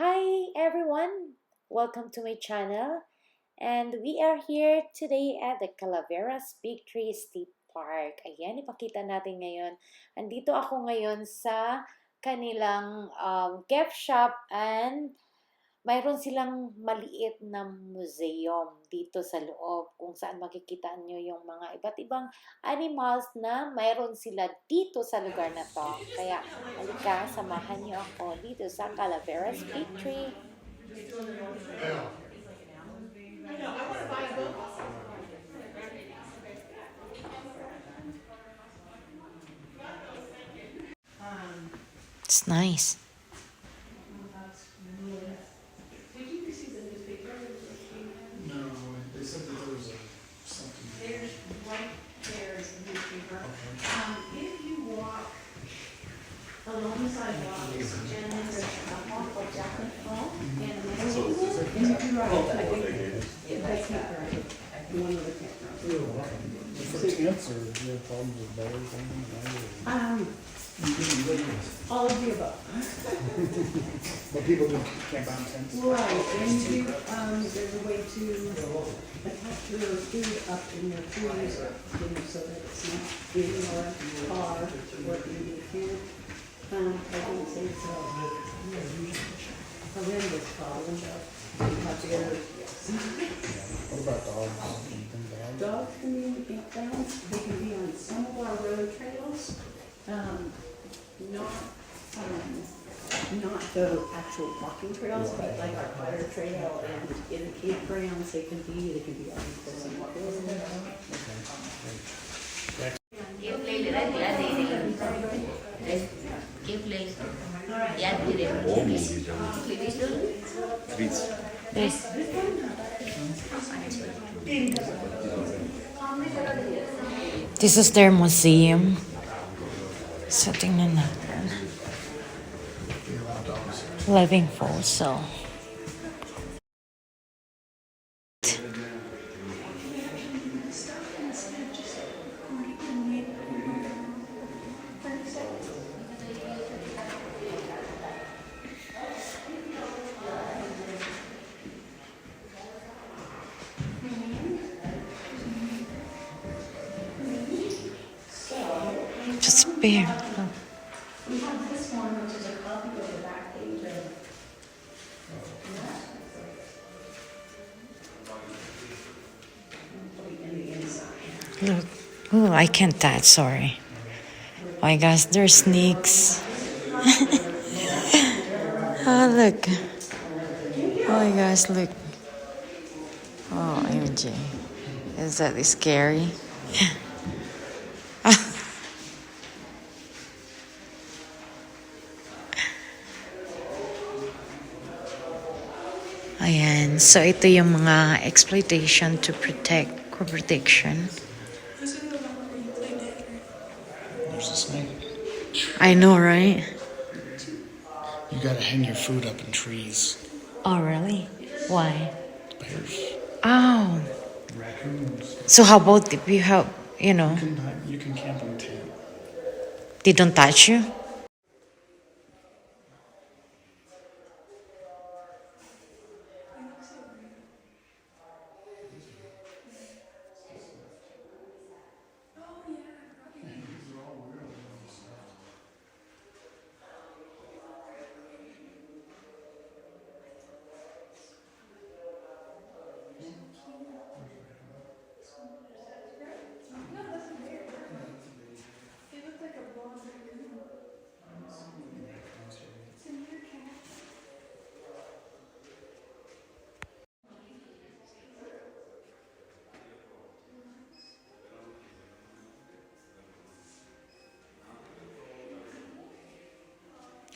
Hi everyone, welcome to my channel, and we are here today at the Calaveras Big Tree State Park. Ayan, ipakita natin ngayon. Andito ako ngayon sa kanilang gift shop, and mayroon silang maliit na museum dito sa loob kung saan makikita nyo yung mga iba't ibang animals na mayroon sila dito sa lugar na to. Kaya halika, samahan nyo ako dito sa Calaveras Big Tree. It's nice. No, they said that there was something. There's right there is the newspaper. If you walk along the sidewalk, and then there's a walk of Jackson Hall, and then and if you right, I think that's not right. One of the campgrounds. For tents, or do you have problems with bears or anything? All of the above. But people do camp out in tents. Right, and you, there's a way to attach your food up in your freezer, so that it's not in your car or in your camp. I don't think so. Horrendous problem, but you have to get rid of What about dogs? Anything bad? Dogs can be in the campgrounds, they can be on some of our road trails, not, not the actual walking trails, but like our fire trail and in the campgrounds, they can be on close and walk. This is their museum. So tingnan natin. They allow dogs. Living fossil. Just bear. We have this one, which is a copy of the back page of. In the inside. Look. Oh, I can't touch, sorry. Oh my gosh, there's snakes. Oh, look. Oh my gosh, look. Oh, MJ. Is that scary? Ayan. So, ito yung mga exploitation to protect, protection. There's a snake. I know, right? You gotta hang your food up in trees. Oh, really? Why? Bears. Oh. Raccoons. So, how about if you have, You can camp in a tent. they don't touch you?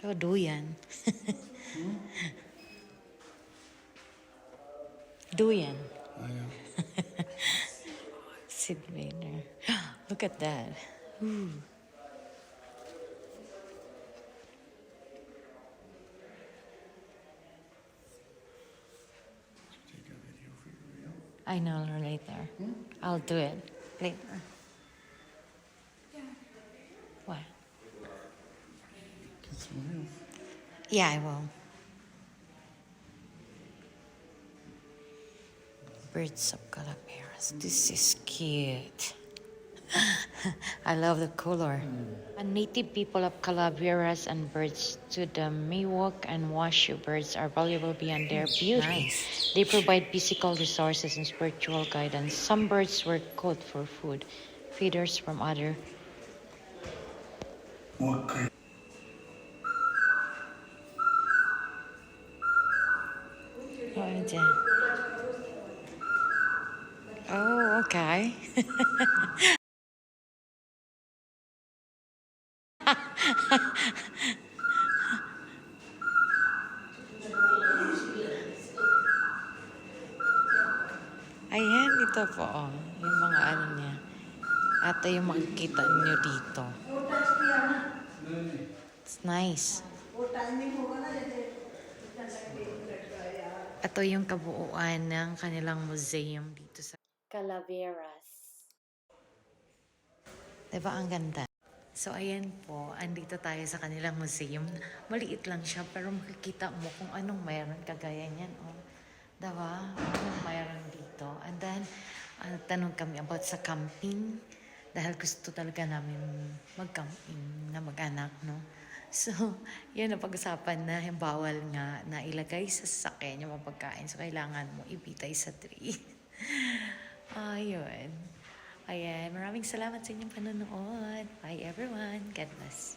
Oh, duyan. Duyan. Oh, yeah. Sid Vader. Look at that. Ooh. Take a video for your reel. I know later. I'll do it later. What? Get some reels. Yeah, I will. birds of Calaveras. This is cute. I love the color. And native people of Calaveras and birds to the Miwok and Washoe birds are valuable beyond their beauty. Nice. They provide physical resources and spiritual guidance. Some birds were caught for food, feeders from other. Oh, okay. Ayan, ito po, oh, yung mga ano niya. Ito yung makikita niyo dito. It's nice. Ito yung kabuuan ng kanilang museum dito sa Calaveras. Diba ang ganda? So, ayan po, andito tayo sa kanilang museum. Maliit lang siya, pero makikita mo kung anong mayroon kagaya niyan, oh. Diba? Anong mayroon dito. And then, tanong kami about sa camping. Dahil gusto talaga namin mag-camping na mag-anak, no? So, yun ang pag-usapan na bawal nga na ilagay sa sasakyan yung mga pagkain. So, kailangan mo ibitay sa tree. Ayun. Ayan, maraming salamat sa inyong panonood. Bye everyone. God bless.